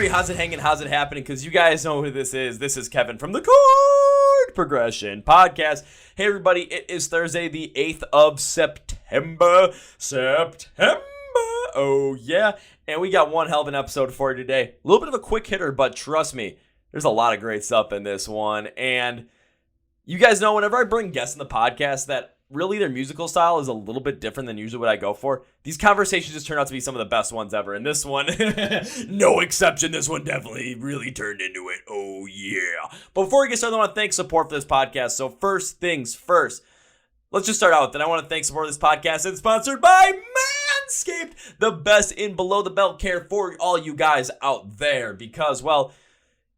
Hungry? How's it hanging? How's it happening? Because you guys know who this is. This is Kevin from the Chord Progression Podcast. Hey, everybody. It is Thursday, the 8th of September. Oh, yeah. And we got one hell of an episode for you today. A little bit of a quick hitter, but trust me, there's a lot of great stuff in this one. And you guys know whenever I bring guests in the podcast that really their musical style is a little bit different than usually what I go for, these conversations just turn out to be some of the best ones ever. And this one, no exception. This one definitely really turned into it. Oh, yeah. But before we get started, I want to thank support for this podcast. So first things first, let's just start out with it. I want to thank support for this podcast. It's sponsored by Manscaped, the best in below the belt care for all you guys out there. Because, well,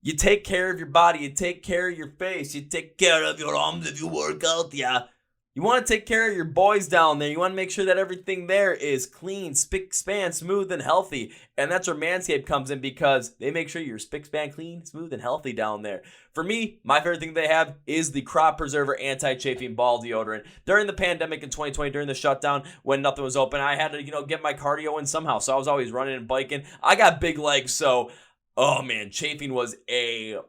you take care of your body, you take care of your face, you take care of your arms if you work out, yeah. You want to take care of your boys down there. You want to make sure that everything there is clean, spick, span, smooth, and healthy. And that's where Manscaped comes in because they make sure you're spick, span, clean, smooth, and healthy down there. For me, my favorite thing they have is the Crop Preserver Anti-Chafing Ball Deodorant. During the pandemic in 2020, during the shutdown, when nothing was open, I had to, get my cardio in somehow. So I was always running and biking. I got big legs, so, oh man, chafing was if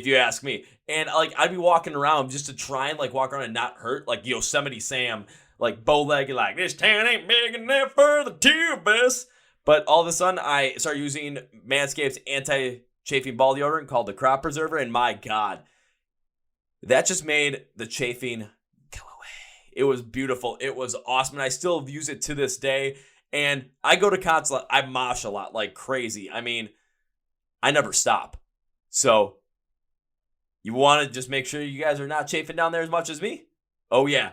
you ask me. And I'd be walking around just to try and walk around and not hurt, like Yosemite Sam, bow-legged, this tan ain't big enough for the two of us. But all of a sudden, I started using Manscaped's anti-chafing ball deodorant called the Crop Preserver, and my God, that just made the chafing go away. It was beautiful. It was awesome, and I still use it to this day. And I go to concerts, I mosh a lot like crazy. I mean, I never stop. So you want to just make sure you guys are not chafing down there as much as me? Oh, yeah.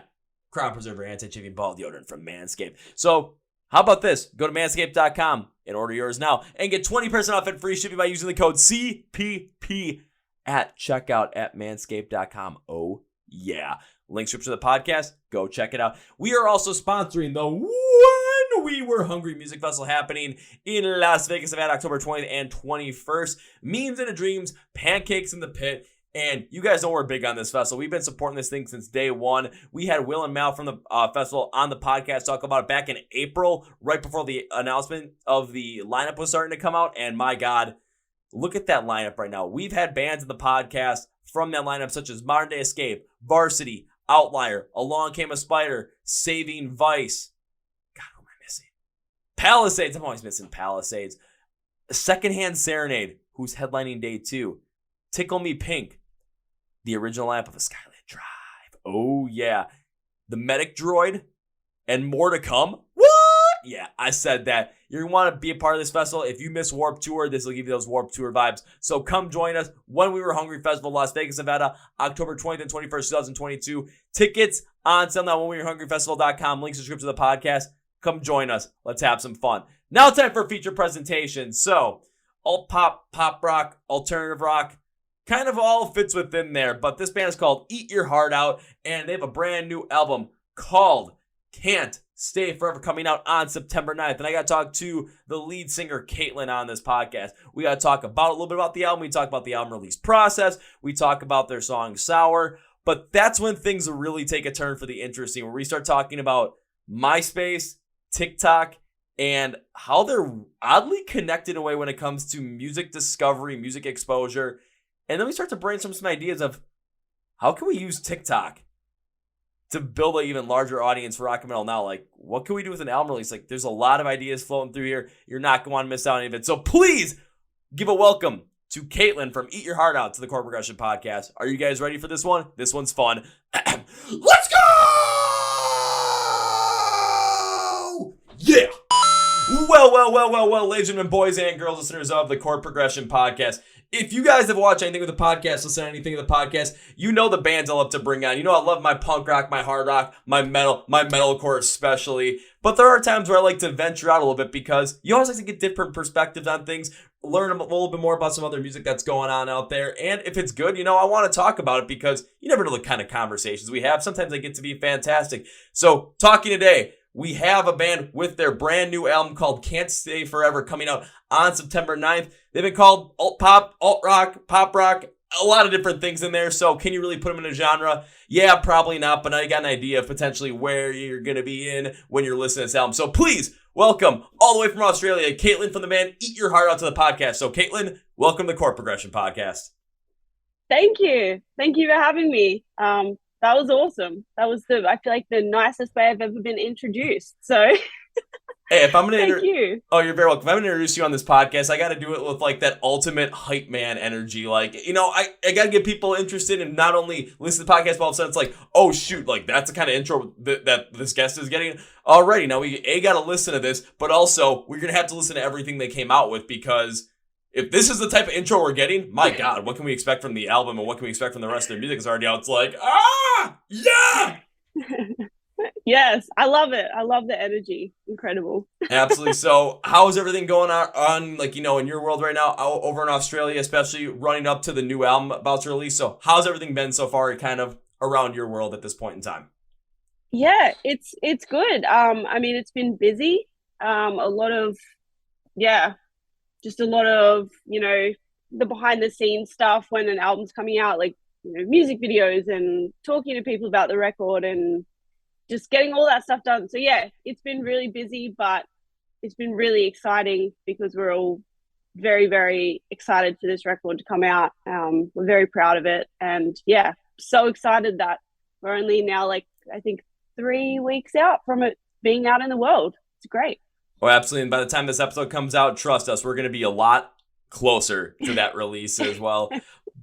Crop Preserver Anti-Chafing Ball Deodorant from Manscaped. So how about this? Go to manscaped.com and order yours now and get 20% off and free shipping by using the code CPP at checkout at manscaped.com. Oh, yeah. Links to the podcast. Go check it out. We are also sponsoring the When We Were Hungry Music Festival happening in Las Vegas, Nevada, October 20th and 21st. Memes and Dreams, Pancakes in the Pit. And you guys know we're big on this festival. We've been supporting this thing since day one. We had Will and Mal from the festival on the podcast talk about it back in April, right before the announcement of the lineup was starting to come out. And my God, look at that lineup right now. We've had bands in the podcast from that lineup such as Modern Day Escape, Varsity, Outlier, Along Came a Spider, Saving Vice. God, who am I missing? Palisades. I'm always missing Palisades. Secondhand Serenade, who's headlining day 2. Tickle Me Pink. The original lineup of A Skylit Drive. Oh, yeah. The Medic Droid. And more to come. What? Yeah, I said that. You're going to want to be a part of this festival. If you miss Warped Tour, this will give you those Warped Tour vibes. So come join us. When We Were Hungry Festival, Las Vegas, Nevada, October 20th and 21st, 2022. Tickets on sale now at whenwewrehungryfestival.com. Links in the description of the podcast. Come join us. Let's have some fun. Now time for a feature presentation. So, alt pop, pop rock, alternative rock, kind of all fits within there, but this band is called Eat Your Heart Out, and they have a brand new album called Can't Stay Forever coming out on September 9th. And I got to talk to the lead singer, Caitin, on this podcast. We got to talk about a little bit about the album. We talk about the album release process. We talk about their song Sour. But that's when things really take a turn for the interesting, where we start talking about MySpace, TikTok, and how they're oddly connected in a way when it comes to music discovery, music exposure. And then we start to brainstorm some ideas of how can we use TikTok to build an even larger audience for rock and metal now? What can we do with an album release? There's a lot of ideas floating through here. You're not going to want to miss out on any of it. So please give a welcome to Caitin from Eat Your Heart Out to the Chord Progression Podcast. Are you guys ready for this one? This one's fun. Let's go! Yeah! Well, ladies and gentlemen, boys and girls, listeners of the Chord Progression Podcast. If you guys have watched anything with the podcast, listened to anything with the podcast, you know the bands I love to bring on. You know I love my punk rock, my hard rock, my metalcore especially. But there are times where I like to venture out a little bit because you always like to get different perspectives on things, learn a little bit more about some other music that's going on out there. And if it's good, I want to talk about it because you never know the kind of conversations we have. Sometimes they get to be fantastic. So talking today, we have a band with their brand new album called Can't Stay Forever coming out on September 9th. They've been called alt pop, alt rock, pop rock, a lot of different things in there. So can you really put them in a genre? Yeah, probably not. But now you got an idea of potentially where you're going to be in when you're listening to this album. So please welcome all the way from Australia, Caitin from the band Eat Your Heart Out to the podcast. So Caitin, welcome to the Chord Progression Podcast. Thank you. Thank you for having me. That was awesome. That was I feel like the nicest way I've ever been introduced. So Hey, if I'm gonna thank you. oh, you're very welcome. If I'm gonna introduce you on this podcast, I got to do it with like that ultimate hype man energy. Like, you know, I got to get people interested in not only listen to the podcast, but all of a sudden it's like, oh shoot, like that's the kind of intro that this guest is getting. Alrighty, now we got to listen to this, but also we're gonna have to listen to everything they came out with, because if this is the type of intro we're getting, my God, what can we expect from the album and what can we expect from the rest of their music that's already out? It's like, yeah. Yes, I love it. I love the energy. Incredible. Absolutely. So how's everything going on, like, you know, in your world right now, over in Australia, especially running up to the new album about to release? So how's everything been so far kind of around your world at this point in time? Yeah, it's good. I mean, it's been busy. A lot of yeah, just a lot of, the behind the scenes stuff when an album's coming out, like, music videos and talking to people about the record and just getting all that stuff done. So yeah, it's been really busy, but it's been really exciting because we're all very, very excited for this record to come out. We're very proud of it. And yeah, so excited that we're only now, like, I think 3 weeks out from it being out in the world. It's great. Well, absolutely. And by the time this episode comes out, trust us, we're going to be a lot closer to that release as well.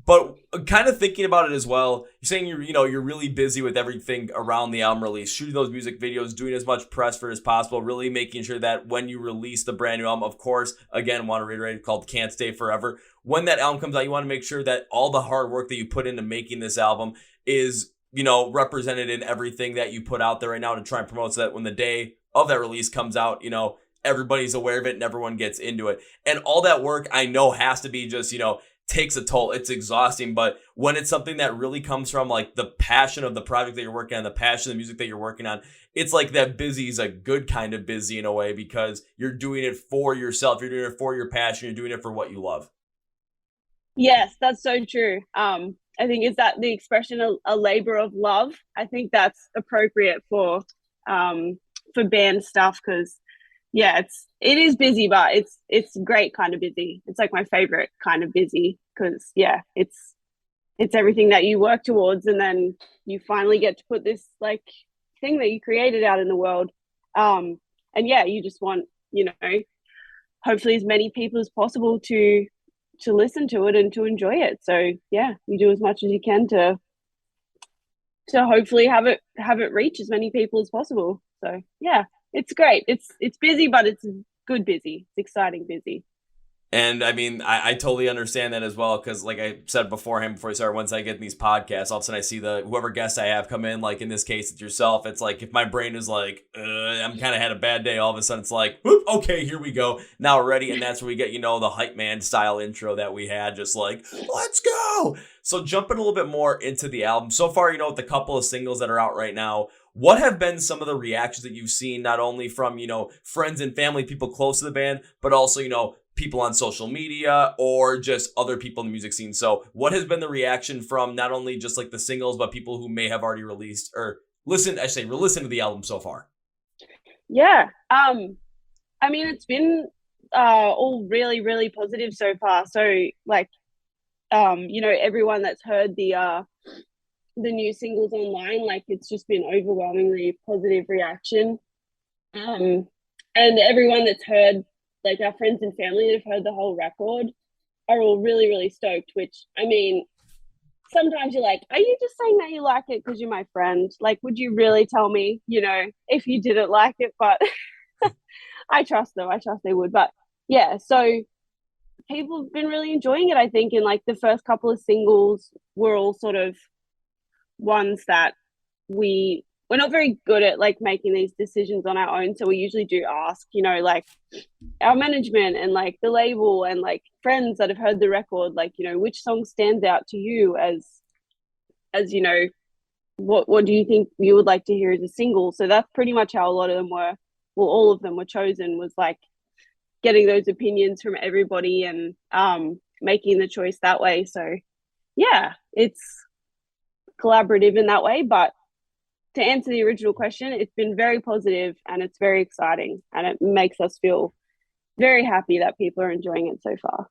But kind of thinking about it as well, you're saying you're really busy with everything around the album release, shooting those music videos, doing as much press for as possible, really making sure that when you release the brand new album, of course, again, want to reiterate, called Can't Stay Forever. When that album comes out, you want to make sure that all the hard work that you put into making this album is, represented in everything that you put out there right now to try and promote, so that when the day of that release comes out, everybody's aware of it and everyone gets into it. And all that work, I know, has to be just, takes a toll. It's exhausting. But when it's something that really comes from like the passion of the project that you're working on, the passion of the music that you're working on, it's like that busy is a good kind of busy in a way, because you're doing it for yourself. You're doing it for your passion. You're doing it for what you love. Yes, that's so true. I think, is that the expression a labor of love? I think that's appropriate for band stuff, because yeah, it is busy, but it's great kind of busy. It's like my favorite kind of busy, because yeah, it's everything that you work towards, and then you finally get to put this like thing that you created out in the world. And yeah, you just want, hopefully as many people as possible to listen to it and to enjoy it. So yeah, you do as much as you can to hopefully have it reach as many people as possible. So yeah, it's great. It's busy, but it's good busy. It's exciting busy. And I mean, I totally understand that as well, because like I said beforehand, before I started, once I get these podcasts, all of a sudden I see whoever guests I have come in, like in this case, it's yourself. It's like, if my brain is like, I'm kind of had a bad day, all of a sudden it's like, whoop, okay, here we go. Now we're ready. And that's where we get, the hype man style intro that we had, just like, let's go. So jumping a little bit more into the album. So far, with the couple of singles that are out right now, what have been some of the reactions that you've seen, not only from, friends and family, people close to the band, but also, people on social media or just other people in the music scene? So what has been the reaction from not only just like the singles, but people who may have already released or listened to the album so far? Yeah. I mean, it's been all really, really positive so far. So like, everyone that's heard the new singles online, like, it's just been overwhelmingly positive reaction. And everyone that's heard, like our friends and family that have heard the whole record, are all really, really stoked, which, I mean, sometimes you're like, are you just saying that you like it because you're my friend? Like, would you really tell me, if you didn't like it? But I trust them. I trust they would. But yeah, so people have been really enjoying it, I think. And like the first couple of singles were all sort of ones that we're not very good at like making these decisions on our own. So we usually do ask, like our management and like the label and like friends that have heard the record, like, which song stands out to you as what do you think you would like to hear as a single? So that's pretty much how a lot of them were, well, all of them were chosen, was like getting those opinions from everybody and making the choice that way. So yeah, it's collaborative in that way. But to answer the original question, it's been very positive and it's very exciting, and it makes us feel very happy that people are enjoying it so far.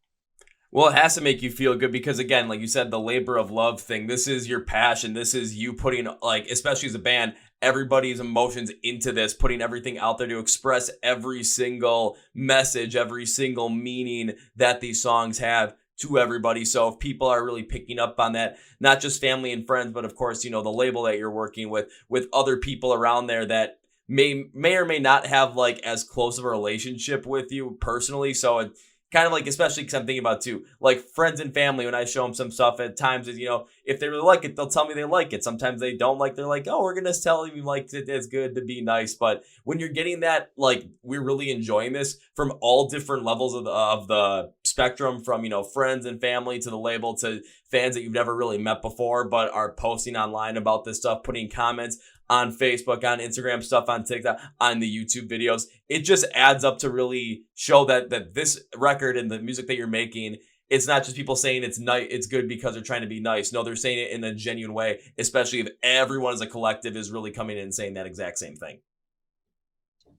Well, it has to make you feel good because, again, like you said, the labor of love thing, this is your passion. This is you putting, like, especially as a band, everybody's emotions into this, putting everything out there to express every single message, every single meaning that these songs have to everybody. So if people are really picking up on that, not just family and friends, but of course, the label that you're working with other people around there that may or may not have like as close of a relationship with you personally. So it kind of like, especially because I'm thinking about too, like friends and family, when I show them some stuff at times is, if they really like it, they'll tell me they like it. Sometimes they don't like, they're like, oh, we're going to tell you like it's good to be nice. But when you're getting that, like, we're really enjoying this from all different levels of the spectrum, from, friends and family to the label to fans that you've never really met before, but are posting online about this stuff, putting comments on Facebook, on Instagram, stuff on TikTok, on the YouTube videos. It just adds up to really show that this record and the music that you're making, it's not just people saying it's nice, it's good because they're trying to be nice. No, they're saying it in a genuine way, especially if everyone as a collective is really coming in and saying that exact same thing.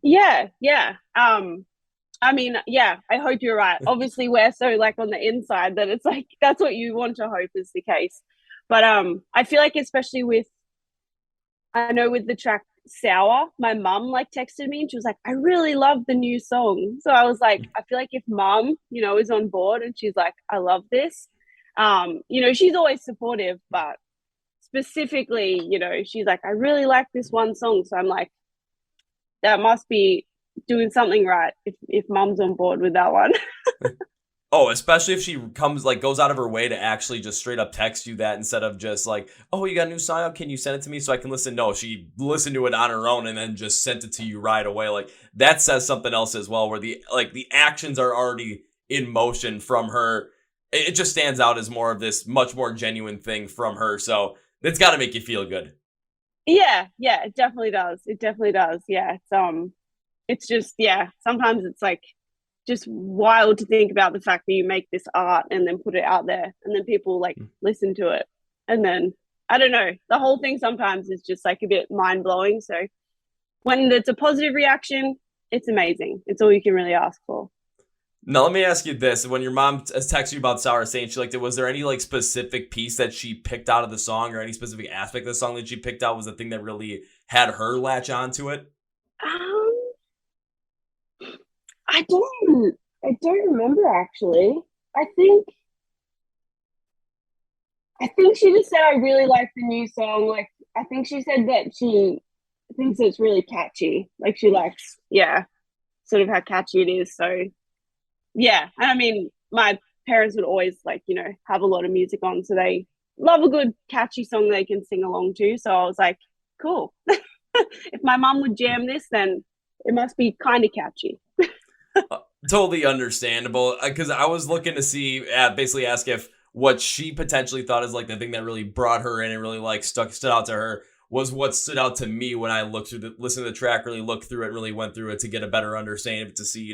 Yeah. I mean, yeah, I hope you're right. Obviously, we're so like on the inside that it's like that's what you want to hope is the case. But I feel like especially with the track Sour, my mum like texted me and she was like, I really love the new song. So I was like, I feel like if mum, is on board and she's like, I love this, she's always supportive, but specifically, she's like, I really like this one song. So I'm like, that must be doing something right if mum's on board with that one. Oh, especially if she goes out of her way to actually just straight up text you that instead of just like, oh, you got a new song out? Can you send it to me so I can listen? No, she listened to it on her own and then just sent it to you right away. Like, that says something else as well, where the actions are already in motion from her. It just stands out as more of this much more genuine thing from her. So it's got to make you feel good. Yeah, it definitely does. It definitely does. Yeah, it's just, yeah, sometimes it's like just wild to think about the fact that you make this art and then put it out there and then people like listen to it. And then, I don't know, the whole thing sometimes is just like a bit mind blowing. So when it's a positive reaction, it's amazing. It's all you can really ask for. Now, let me ask you this. When your mom texted you about Sour saying she liked it, was there any like specific piece that she picked out of the song or any specific aspect of the song that she picked out was the thing that really had her latch onto it? I don't remember actually. I think she just said I really like the new song. Like I think she said that she thinks it's really catchy. Like she likes, yeah, sort of how catchy it is. So yeah, and I mean, my parents would always like, have a lot of music on, so they love a good catchy song they can sing along to. So I was like, cool. If my mum would jam this, then it must be kind of catchy. Totally understandable, because I was looking to see, basically ask if what she potentially thought is like the thing that really brought her in and really like stood out to her was what stood out to me when I listened to the track, really looked through it, really went through it to get a better understanding of it, to see,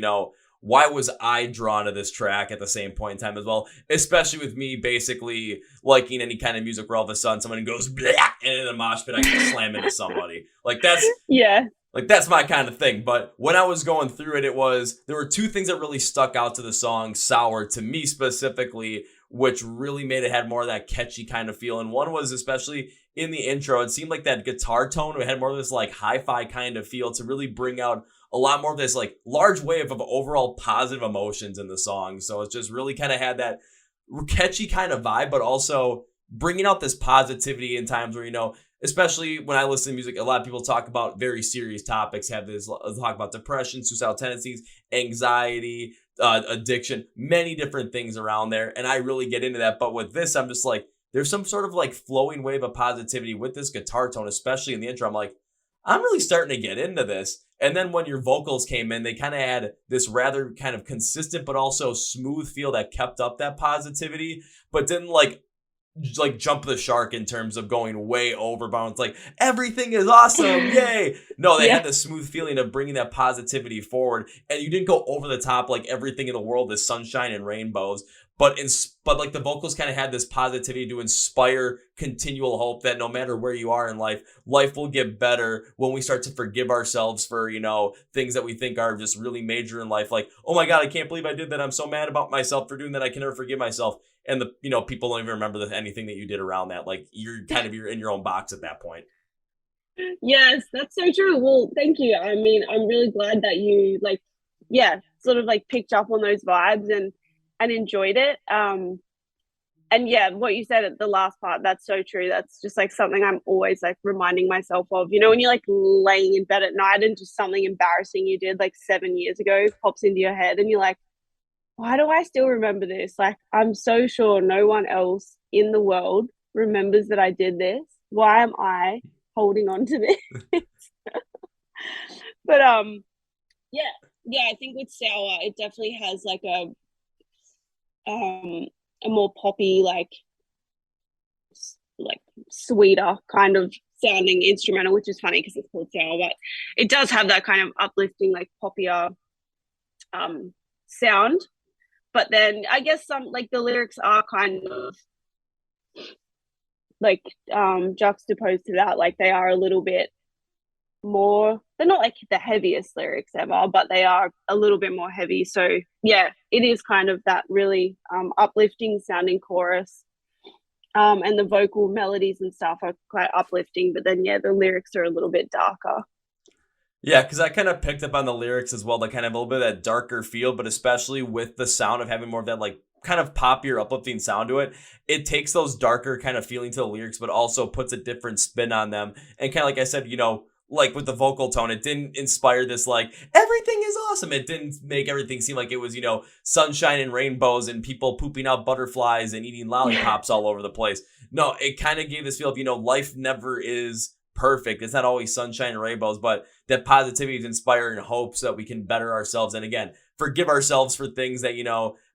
why was I drawn to this track at the same point in time as well, especially with me basically liking any kind of music where all of a sudden someone goes blah, and in a mosh pit I can slam into somebody. Like that's yeah. Like, that's my kind of thing. But when I was going through it, there were two things that really stuck out to the song Sour, to me specifically, which really made it had more of that catchy kind of feel. And one was especially in the intro, it seemed like that guitar tone, it had more of this like hi-fi kind of feel to really bring out a lot more of this like large wave of overall positive emotions in the song. So it just really kind of had that catchy kind of vibe, but also bringing out this positivity in times where, especially when I listen to music, a lot of people talk about very serious topics, talk about depression, suicidal tendencies, anxiety, addiction, many different things around there. And I really get into that. But with this, I'm just like, there's some sort of like flowing wave of positivity with this guitar tone, especially in the intro. I'm like, I'm really starting to get into this. And then when your vocals came in, they kind of had this rather kind of consistent, but also smooth feel that kept up that positivity, but didn't like jump the shark in terms of going way overbound. It's like, everything is awesome, yay. No, they had this smooth feeling of bringing that positivity forward, and you didn't go over the top like everything in the world is sunshine and rainbows, but like the vocals kind of had this positivity to inspire continual hope that no matter where you are in life will get better when we start to forgive ourselves for, things that we think are just really major in life. Like, oh my God, I can't believe I did that. I'm so mad about myself for doing that. I can never forgive myself. And people don't even remember anything that you did around that. Like you're in your own box at that point. Yes, that's so true. Well, thank you. I mean, I'm really glad that you sort of like picked up on those vibes and enjoyed it. And yeah, what you said at the last part, that's so true. That's just like something I'm always like reminding myself of. When you're like laying in bed at night and just something embarrassing you did like 7 years ago pops into your head and you're like, why do I still remember this? Like, I'm so sure no one else in the world remembers that I did this. Why am I holding on to this? But yeah, I think with Sour, it definitely has like a more poppy, like sweeter kind of sounding instrumental, which is funny because it's called Sour, but it does have that kind of uplifting, like poppier sound. But then I guess some like the lyrics are kind of like juxtaposed to that. Like they are a little bit more, they're not like the heaviest lyrics ever, but they are a little bit more heavy. So yeah, it is kind of that really uplifting sounding chorus. And the vocal melodies and stuff are quite uplifting, but then yeah, the lyrics are a little bit darker. Yeah, because I kind of picked up on the lyrics as well, to kind of have a little bit of that darker feel, but especially with the sound of having more of that like kind of poppier, uplifting sound to it, it takes those darker kind of feeling to the lyrics, but also puts a different spin on them. And kind of like I said, like with the vocal tone, it didn't inspire this like everything is awesome. It didn't make everything seem like it was, sunshine and rainbows and people pooping out butterflies and eating lollipops all over the place. No, it kind of gave this feel of, life never is perfect. It's not always sunshine and rainbows, but that positivity is inspiring hope so that we can better ourselves. And again, forgive ourselves for things that,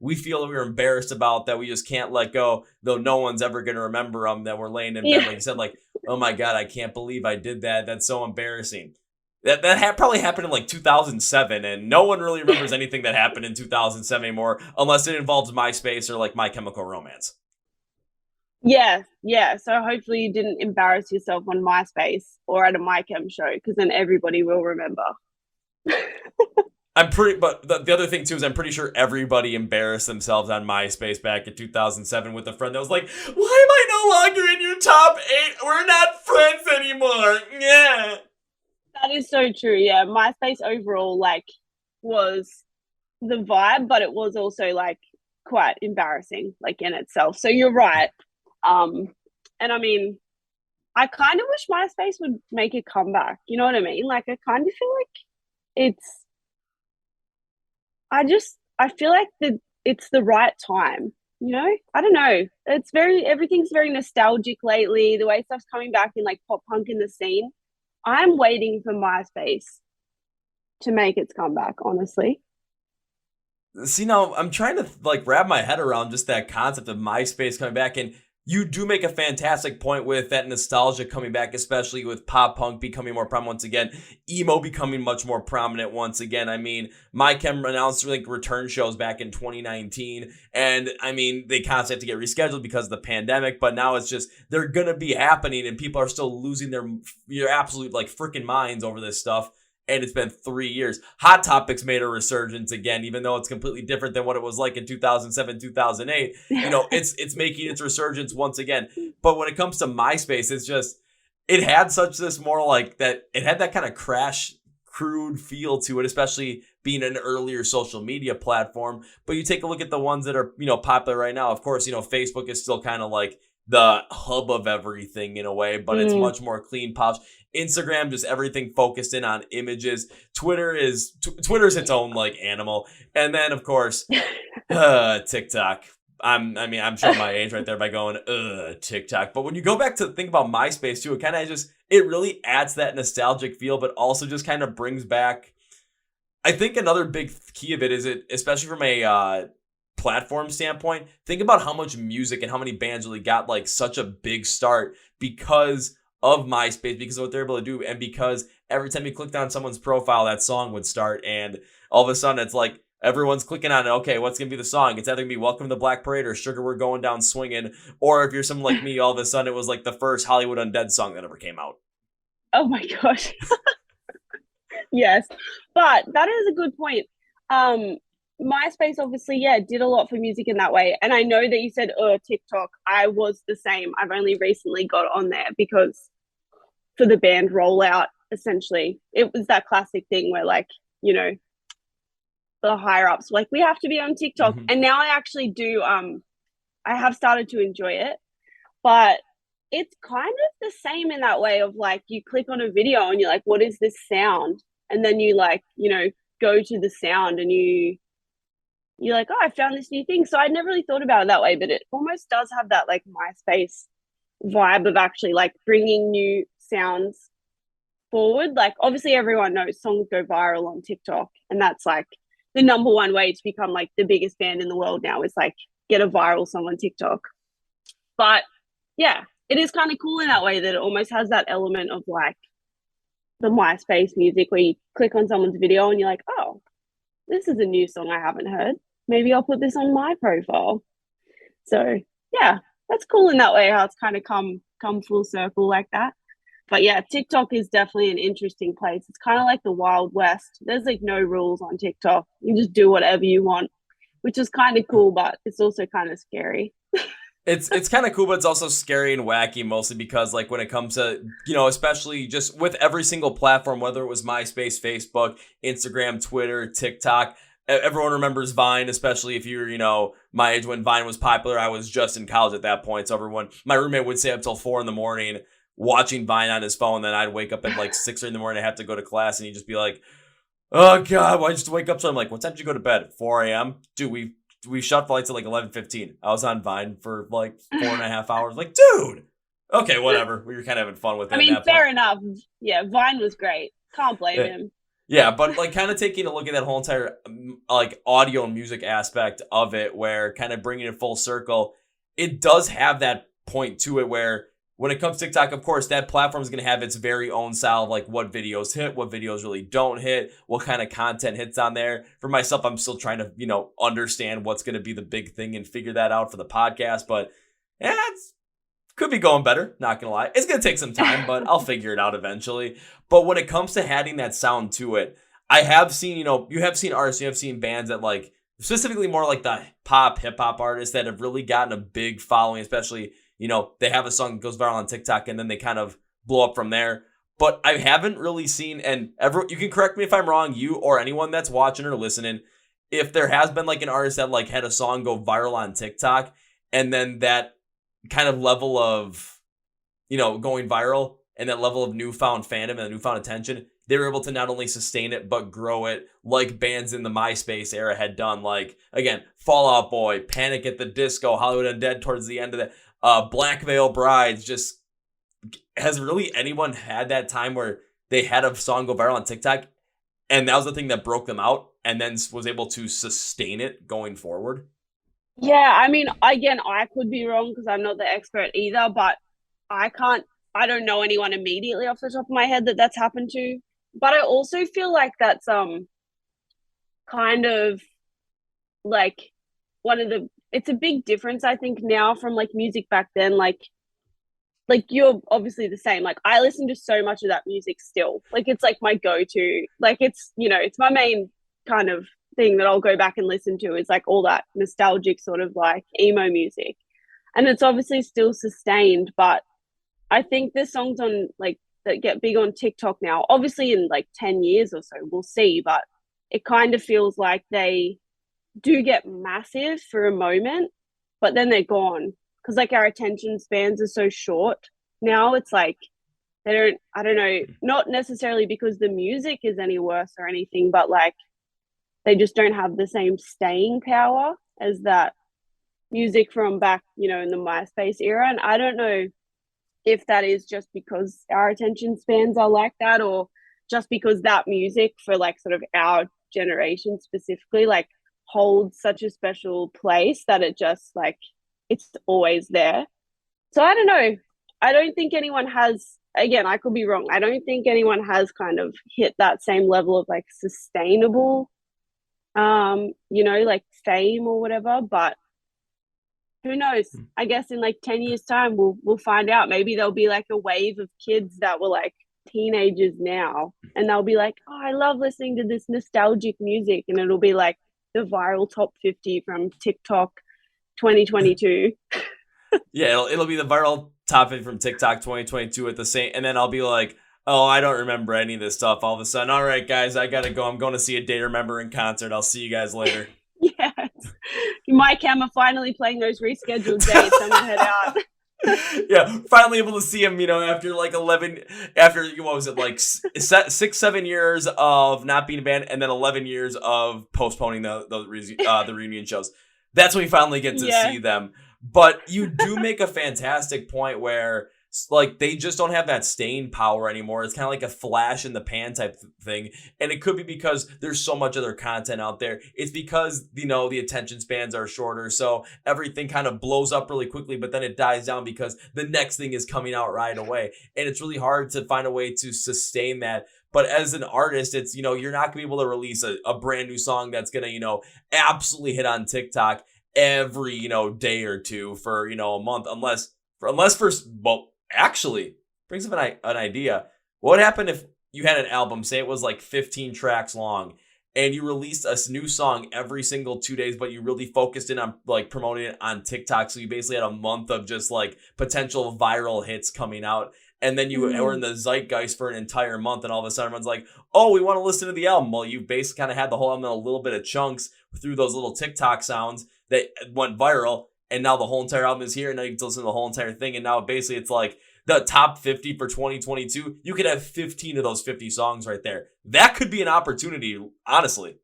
we feel that we're embarrassed about, that we just can't let go, though no one's ever going to remember them, that we're laying in bed, like you said, like, oh my God, I can't believe I did that. That's so embarrassing. That probably happened in like 2007, and no one really remembers anything that happened in 2007 anymore, unless it involves MySpace or like My Chemical Romance. Yeah. So hopefully you didn't embarrass yourself on MySpace or at a MyChem show, because then everybody will remember. But the other thing too is I'm pretty sure everybody embarrassed themselves on MySpace back in 2007 with a friend that was like, why am I no longer in your top 8? We're not friends anymore. Yeah. That is so true. Yeah. MySpace overall like was the vibe, but it was also like quite embarrassing like in itself. So you're right. And I mean, I kind of wish MySpace would make a comeback. You know what I mean? Like I kind of feel like I feel like it's the right time, I don't know. Everything's very nostalgic lately. The way stuff's coming back in like pop punk in the scene. I'm waiting for MySpace to make its comeback, honestly. See, now I'm trying to like wrap my head around just that concept of MySpace coming back, and you do make a fantastic point with that nostalgia coming back, especially with pop punk becoming more prominent once again, emo becoming much more prominent once again. I mean, MyChem announced like return shows back in 2019, and I mean, they constantly have to get rescheduled because of the pandemic, but now it's just, they're gonna be happening, and people are still losing their absolute like freaking minds over this stuff. And it's been 3 years. Hot Topics made a resurgence again, even though it's completely different than what it was like in 2007, 2008. It's making its resurgence once again. But when it comes to MySpace, it's just, it had this more like that. It had that kind of crude feel to it, especially being an earlier social media platform. But you take a look at the ones that are, popular right now. Of course, Facebook is still kind of like the hub of everything in a way, but it's much more clean pops. Instagram, just everything focused in on images. Twitter's its own like animal. And then of course, TikTok. I'm showing my age right there by going, TikTok. But when you go back to think about MySpace too, it kind of it really adds that nostalgic feel, but also just kind of brings back, I think another big key of it is especially from a platform standpoint, think about how much music and how many bands really got like such a big start because of MySpace, because of what they're able to do, and because every time you clicked on someone's profile, that song would start, and all of a sudden it's like Everyone's clicking on it. Okay, what's going to be the song? It's either going to be Welcome to the Black Parade or Sugar We're Going Down Swinging. Or if you're someone like me, all of a sudden it was like the first Hollywood Undead song that ever came out. Oh my gosh. Yes. But that is a good point. MySpace obviously, yeah, did a lot for music in that way. And I know that you said, TikTok. I was the same. I've only recently got on there because for the band Rollout, essentially, it was that classic thing where, like, you know, the higher ups like, we have to be on TikTok. Mm-hmm. And now I actually do. I have started to enjoy it, but it's kind of the same in that way of like, you click on a video and you're like, what is this sound? And then you like, you know, go to the sound and you're like, oh, I found this new thing. So I'd never really thought about it that way, but it almost does have that like MySpace vibe of actually like bringing new sounds forward. Like, obviously everyone knows songs go viral on TikTok, and that's like the number one way to become like the biggest band in the world now, is like get a viral song on TikTok. But yeah, it is kind of cool in that way that it almost has that element of like the MySpace music where you click on someone's video and you're like, oh, this is a new song I haven't heard. Maybe I'll put this on my profile. So yeah, that's cool in that way, how it's kind of come full circle like that. But yeah, TikTok is definitely an interesting place. It's kind of like the Wild West. There's like no rules on TikTok. You just do whatever you want, which is kind of cool, but it's also kind of scary. It's kind of cool, but it's also scary and wacky, mostly because like when it comes to, you know, especially just with every single platform, whether it was MySpace, Facebook, Instagram, Twitter, TikTok, everyone remembers Vine, especially if you're, you know, my age when Vine was popular. I was just in college at that point. So my roommate would stay up till 4 a.m. watching Vine on his phone. Then I'd wake up at like 6 in the morning. I have to go to class, and he'd just be like, oh God, why just wake up? So I'm like, what time did you go to bed? 4 a.m. Dude, we shut the lights at like 11:15. I was on Vine for like 4.5 hours. Like, dude, okay, whatever. We were kind of having fun with it. I mean, fair enough. Yeah, Vine was great. Can't blame him. Yeah, but like kind of taking a look at that whole entire like audio and music aspect of it, where kind of bringing it full circle, it does have that point to it where when it comes to TikTok, of course, that platform is going to have its very own style of like what videos hit, what videos really don't hit, what kind of content hits on there. For myself, I'm still trying to, you know, understand what's going to be the big thing and figure that out for the podcast. But yeah, it's could be going better. Not going to lie. It's going to take some time, but I'll figure it out eventually. But when it comes to adding that sound to it, I have seen, you know, you have seen artists, you have seen bands that like, specifically more like the pop, hip hop artists that have really gotten a big following, especially, you know, they have a song that goes viral on TikTok and then they kind of blow up from there. But I haven't really seen, and you can correct me if I'm wrong, you or anyone that's watching or listening, if there has been like an artist that like had a song go viral on TikTok and then that kind of level of, you know, going viral and that level of newfound fandom and newfound attention, they were able to not only sustain it, but grow it like bands in the MySpace era had done. Like, again, Fall Out Boy, Panic at the Disco, Hollywood Undead towards the end of that. Black Veil Brides. Just, has really anyone had that time where they had a song go viral on TikTok and that was the thing that broke them out and then was able to sustain it going forward? Yeah, I mean, again, I could be wrong because I'm not the expert either, but I don't know anyone immediately off the top of my head that's happened to. But I also feel like that's kind of like it's a big difference, I think, now from like music back then. Like you're obviously the same. Like, I listen to so much of that music still. Like, it's like my go-to. Like, it's, you know, it's my main kind of thing that I'll go back and listen to, is like all that nostalgic sort of like emo music. And it's obviously still sustained, but I think there's songs on like that get big on TikTok now. Obviously in like 10 years or so, we'll see, but it kind of feels like they do get massive for a moment, but then they're gone. Because like our attention spans are so short now. It's like I don't know, not necessarily because the music is any worse or anything, but like they just don't have the same staying power as that music from back, you know, in the MySpace era. And I don't know if that is just because our attention spans are like that, or just because that music for like sort of our generation specifically like holds such a special place that it just like it's always there. So I don't know. I don't think anyone has, again, I could be wrong, I don't think anyone has kind of hit that same level of like sustainable like fame or whatever. But who knows? I guess in like 10 years time, we'll find out. Maybe there'll be like a wave of kids that were like teenagers now, and they'll be like, oh, I love listening to this nostalgic music, and it'll be like the viral top 50 from TikTok 2022. Yeah, it'll be the viral top 50 from TikTok 2022 at the same, and then I'll be like, oh, I don't remember any of this stuff. All of a sudden, all right, guys, I gotta go. I'm going to see a Day to Remember in concert. I'll see you guys later. Yes. My camera finally playing those rescheduled dates. I'm gonna head out. Yeah, finally able to see him, after like 11, after, what was it, like 6-7 years of not being a band, and then 11 years of postponing the reunion shows. That's when we finally get to see them. But you do make a fantastic point where, like, they just don't have that staying power anymore. It's kind of like a flash in the pan type thing. And it could be because there's so much other content out there. It's because, the attention spans are shorter. So everything kind of blows up really quickly, but then it dies down because the next thing is coming out right away. And it's really hard to find a way to sustain that. But as an artist, it's, you're not going to be able to release a brand new song that's going to, absolutely hit on TikTok every, day or two for, a month, actually, brings up an idea. What would happen if you had an album, say it was like 15 tracks long, and you released a new song every single 2 days, but you really focused in on like promoting it on TikTok, so you basically had a month of just like potential viral hits coming out, and then you were in the zeitgeist for an entire month, and all of a sudden everyone's like, oh, we want to listen to the album. Well, you basically kind of had the whole album in a little bit of chunks through those little TikTok sounds that went viral. And now the whole entire album is here, and now you can listen to the whole entire thing. And now basically it's like the top 50 for 2022. You could have 15 of those 50 songs right there. That could be an opportunity, honestly.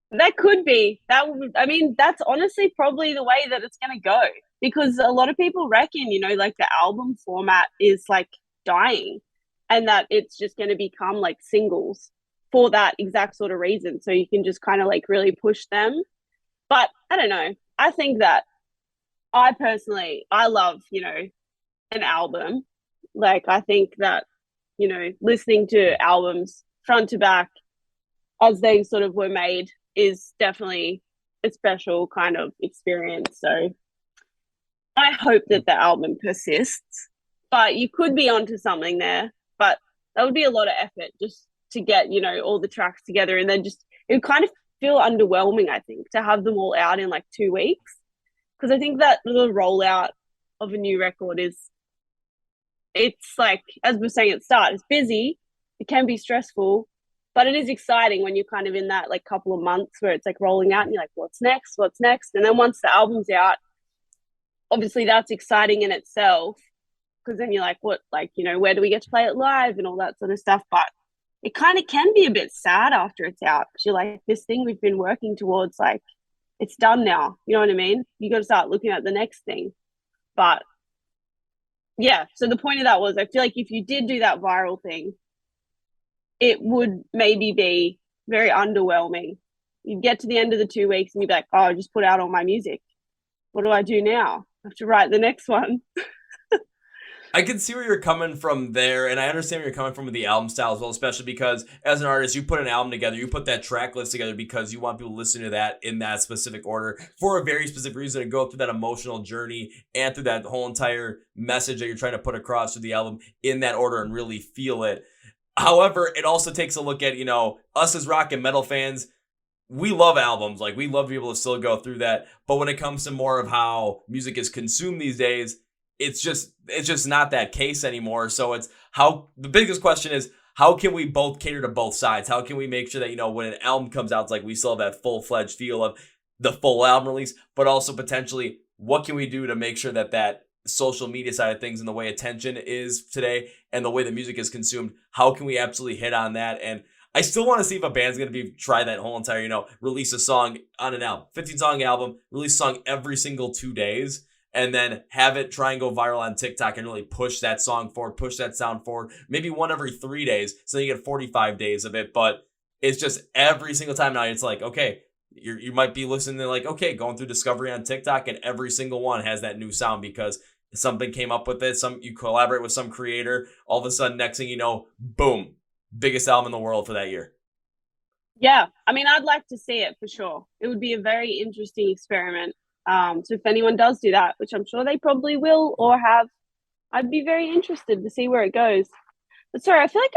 That could be. That's honestly probably the way that it's going to go. Because a lot of people reckon, like the album format is like dying, and that it's just going to become like singles for that exact sort of reason. So you can just kind of like really push them. But I don't know. I think that I love, an album. Like, I think that, listening to albums front to back as they sort of were made is definitely a special kind of experience. So I hope that the album persists, but you could be onto something there. But that would be a lot of effort just to get, all the tracks together, and then it would kind of feel underwhelming, I think, to have them all out in like 2 weeks. Because I think that the rollout of a new record it's like, as we were saying at the start, it's busy, it can be stressful, but it is exciting when you're kind of in that like couple of months where it's like rolling out and you're like, what's next? And then once the album's out, obviously that's exciting in itself, because then you're like, what, like, where do we get to play it live and all that sort of stuff. But it kind of can be a bit sad after it's out, because you're like, this thing we've been working towards, like, it's done now. You know what I mean? You got to start looking at the next thing. But yeah, so the point of that was, I feel like if you did do that viral thing, it would maybe be very underwhelming. You'd get to the end of the 2 weeks and you'd be like, oh, I just put out all my music. What do I do now? I have to write the next one. I can see where you're coming from there, and I understand where you're coming from with the album style as well, especially because as an artist, you put an album together, you put that track list together because you want people to listen to that in that specific order for a very specific reason, to go through that emotional journey and through that whole entire message that you're trying to put across through the album in that order and really feel it. However, it also takes a look at, us as rock and metal fans. We love albums. Like, we love to be able to still go through that. But when it comes to more of how music is consumed these days, it's just not that case anymore. So the biggest question is, how can we both cater to both sides? How can we make sure that, when an album comes out, it's like we still have that full-fledged feel of the full album release, but also potentially what can we do to make sure that social media side of things and the way attention is today and the way the music is consumed, how can we absolutely hit on that? And I still want to see if a band's going to try that whole entire, release a song on an album, 15-song album, release a song every single 2 days, and then have it try and go viral on TikTok and really push that song forward, push that sound forward, maybe one every 3 days, so you get 45 days of it. But it's just every single time now, it's like, okay, you might be listening to, like, okay, going through Discovery on TikTok, and every single one has that new sound because something came up with it. You collaborate with some creator, all of a sudden, next thing you know, boom, biggest album in the world for that year. Yeah, I mean, I'd like to see it for sure. It would be a very interesting experiment. So if anyone does do that, which I'm sure they probably will or have, I'd be very interested to see where it goes. But sorry, I feel like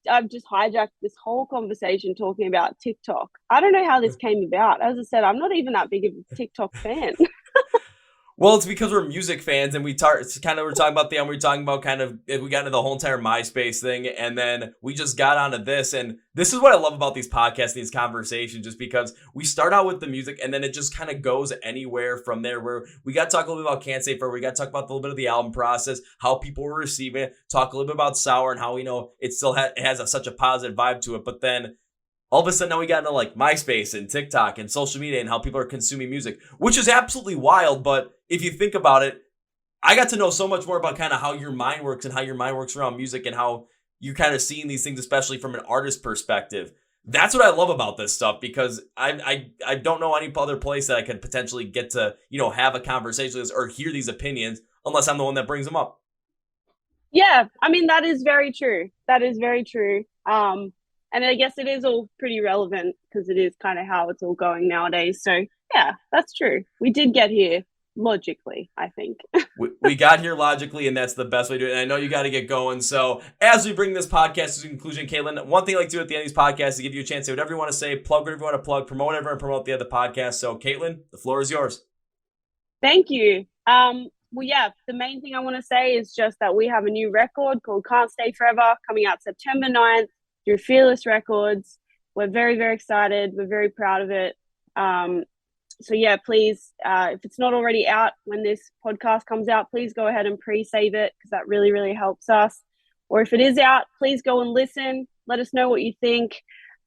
I've just hijacked this whole conversation talking about TikTok. I don't know how this came about. As I said, I'm not even that big of a TikTok fan. Well, it's because we're music fans, and we're talking about we were talking about we got into the whole entire MySpace thing, and then we just got onto this, and this is what I love about these podcasts, these conversations, just because we start out with the music, and then it just kind of goes anywhere from there. Where we got to talk a little bit about Can't Say Forever, we got to talk about a little bit of the album process, how people were receiving it, talk a little bit about Sour, and how we know it still has such a positive vibe to it, but then all of a sudden now we got into like MySpace and TikTok and social media and how people are consuming music, which is absolutely wild. But if you think about it, I got to know so much more about kind of how your mind works and how your mind works around music and how you're kind of seeing these things, especially from an artist perspective. That's what I love about this stuff, because I don't know any other place that I could potentially get to, have a conversation with this or hear these opinions unless I'm the one that brings them up. Yeah, I mean, that is very true. That is very true. And I guess it is all pretty relevant because it is kind of how it's all going nowadays. So yeah, that's true. We did get here logically, I think. We got here logically, and that's the best way to do it. And I know you got to get going. So as we bring this podcast to conclusion, Caitlin, one thing I like to do at the end of these podcasts is to give you a chance to say whatever you want to say, plug whatever you want to plug, promote whatever and promote the other podcast. So Caitlin, the floor is yours. Thank you. Well, yeah, the main thing I want to say is just that we have a new record called Can't Stay Forever coming out September 9th through Fearless Records. We're very, very excited. We're very proud of it. So yeah, please, if it's not already out when this podcast comes out, please go ahead and pre-save it because that really, really helps us. Or if it is out, please go and listen. Let us know what you think.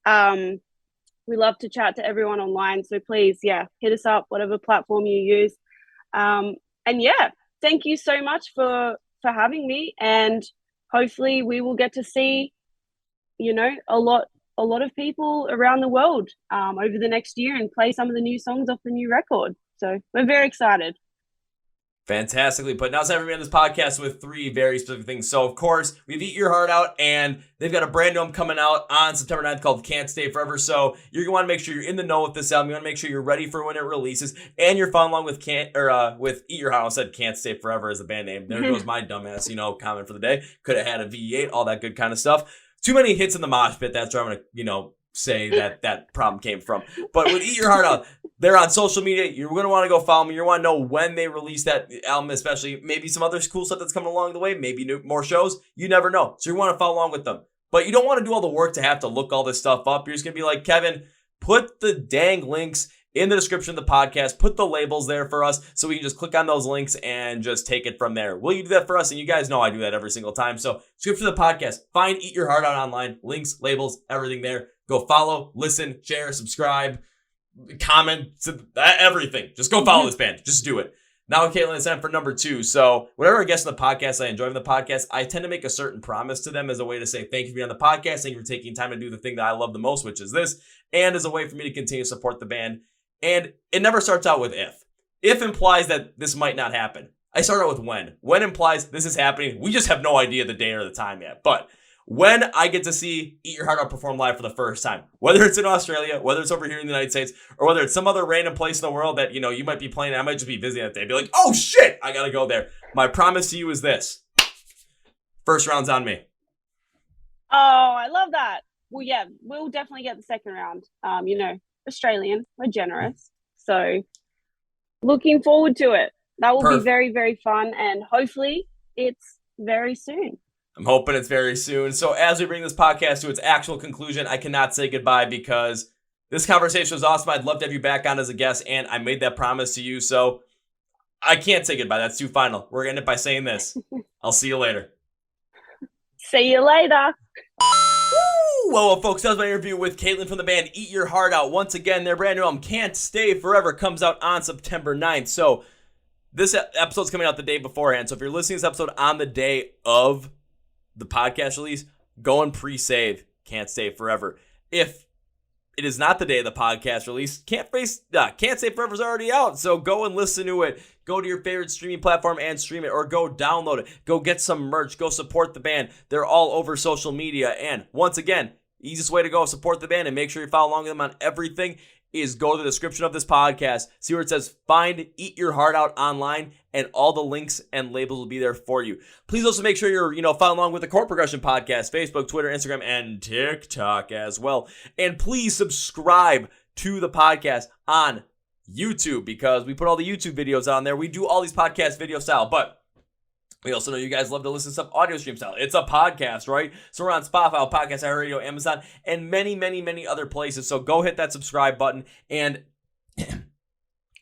We love to chat to everyone online. So please, yeah, hit us up, whatever platform you use. And yeah, thank you so much for having me. And hopefully we will get to see, a lot of people around the world over the next year and play some of the new songs off the new record. So we're very excited. Fantastically put. Now it's time for me on this podcast with 3 very specific things. So, of course, we've Eat Your Heart Out, and they've got a brand new album coming out on September 9th called Can't Stay Forever. So you're going to want to make sure you're in the know with this album. You want to make sure you're ready for when it releases, and you're following along with with Eat Your Heart Out. I said Can't Stay Forever as the band name. There goes my dumbass, comment for the day. Could have had a V8, all that good kind of stuff. Too many hits in the mosh pit. That's where I'm going to, say that problem came from. But with Eat Your Heart Out, they're on social media. You're going to want to go follow them. You're going to want to know when they release that album, especially maybe some other cool stuff that's coming along the way, maybe more shows. You never know. So you want to follow along with them. But you don't want to do all the work to have to look all this stuff up. You're just going to be like, Kevin, put the dang links in the description of the podcast. Put the labels there for us so we can just click on those links and just take it from there. Will you do that for us? And you guys know I do that every single time. So description of the podcast. Find Eat Your Heart Out online. Links, labels, everything there. Go follow, listen, share, subscribe, comment, everything. Just go follow this band. Just do it. Now, Caitlin, it's time for number 2. So whenever I guest on the podcast, I enjoy the podcast. I tend to make a certain promise to them as a way to say thank you for being on the podcast. Thank you for taking time to do the thing that I love the most, which is this, and as a way for me to continue to support the band. And it never starts out with if. If implies that this might not happen. I start out with when. When implies this is happening. We just have no idea the day or the time yet. But when I get to see Eat Your Heart Out perform live for the first time, whether it's in Australia, whether it's over here in the United States, or whether it's some other random place in the world that, you might be playing, I might just be visiting that day, be like, oh shit, I gotta go there. My promise to you is this. First round's on me. Oh, I love that. Well, yeah, we'll definitely get the second round. Australian, we're generous. So looking forward to it. That will be very, very fun. And hopefully it's very soon. I'm hoping it's very soon. So as we bring this podcast to its actual conclusion, I cannot say goodbye because this conversation was awesome. I'd love to have you back on as a guest, and I made that promise to you. So I can't say goodbye. That's too final. We're going to end it by saying this. I'll see you later. See you later. Well, folks, that was my interview with Caitlin from the band Eat Your Heart Out. Once again, their brand new album, Can't Stay Forever, comes out on September 9th. So this episode's coming out the day beforehand. So if you're listening to this episode on the day of the podcast release, go and pre-save Can't Stay Forever. If it is not the day of the podcast release, Can't Stay Forever is already out. So go and listen to it. Go to your favorite streaming platform and stream it, or go download it. Go get some merch. Go support the band. They're all over social media. And once again, Easiest way to go support the band and make sure you follow along with them on everything is go to the description of this podcast, see where it says find Eat Your Heart Out online, and all the links and labels will be there for you. Please also make sure you're, following along with the Chord Progression Podcast, Facebook, Twitter, Instagram, and TikTok as well. And please subscribe to the podcast on YouTube because we put all the YouTube videos on there. We do all these podcast video style, but we also know you guys love to listen to stuff audio stream style. It's a podcast, right? So we're on Spotify, Podcast, iHeart, Amazon, and many, many, many other places. So go hit that subscribe button. And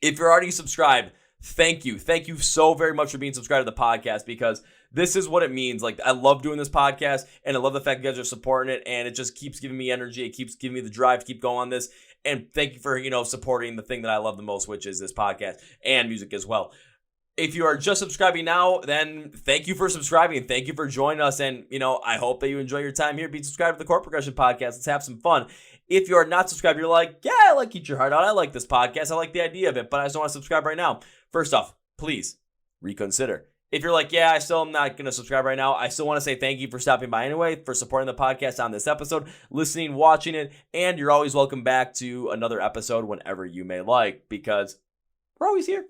if you're already subscribed, thank you. Thank you so very much for being subscribed to the podcast because this is what it means. Like, I love doing this podcast, and I love the fact you guys are supporting it, and it just keeps giving me energy. It keeps giving me the drive to keep going on this. And thank you for, supporting the thing that I love the most, which is this podcast and music as well. If you are just subscribing now, then thank you for subscribing. Thank you for joining us. And, I hope that you enjoy your time here. Be subscribed to the Chord Progression Podcast. Let's have some fun. If you are not subscribed, you're like, yeah, I like Eat Your Heart Out. I like this podcast. I like the idea of it, but I just don't want to subscribe right now. First off, please reconsider. If you're like, yeah, I still am not going to subscribe right now, I still want to say thank you for stopping by anyway, for supporting the podcast on this episode, listening, watching it, and you're always welcome back to another episode whenever you may like, because we're always here.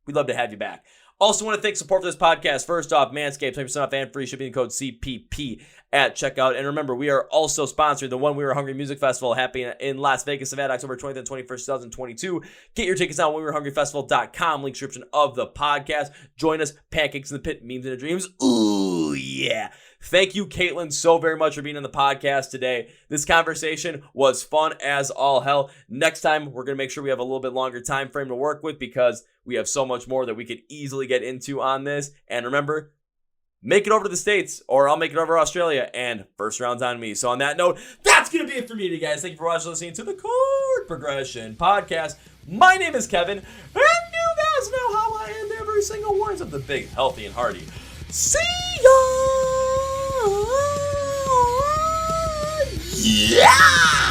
We'd love to have you back. Also want to thank support for this podcast. First off, Manscaped, 20% off and free shipping code CPP at checkout. And remember, we are also sponsoring the When We Were Hungry Music Festival happening in Las Vegas, Nevada, October 20th and 21st, 2022. Get your tickets on whenwewerehungryfestival.com, link description of the podcast. Join us, Pancakes in the Pit, Memes in the Dreams. Ooh, yeah. Thank you, Caitin, so very much for being on the podcast today. This conversation was fun as all hell. Next time, we're going to make sure we have a little bit longer time frame to work with because we have so much more that we could easily get into on this. And remember, make it over to the States or I'll make it over to Australia and first round's on me. So on that note, that's going to be it for me today, guys. Thank you for watching and listening to the Chord Progression Podcast. My name is Kevin, and you guys know how I end every single words of the big, healthy, and hearty. See ya! Yeah!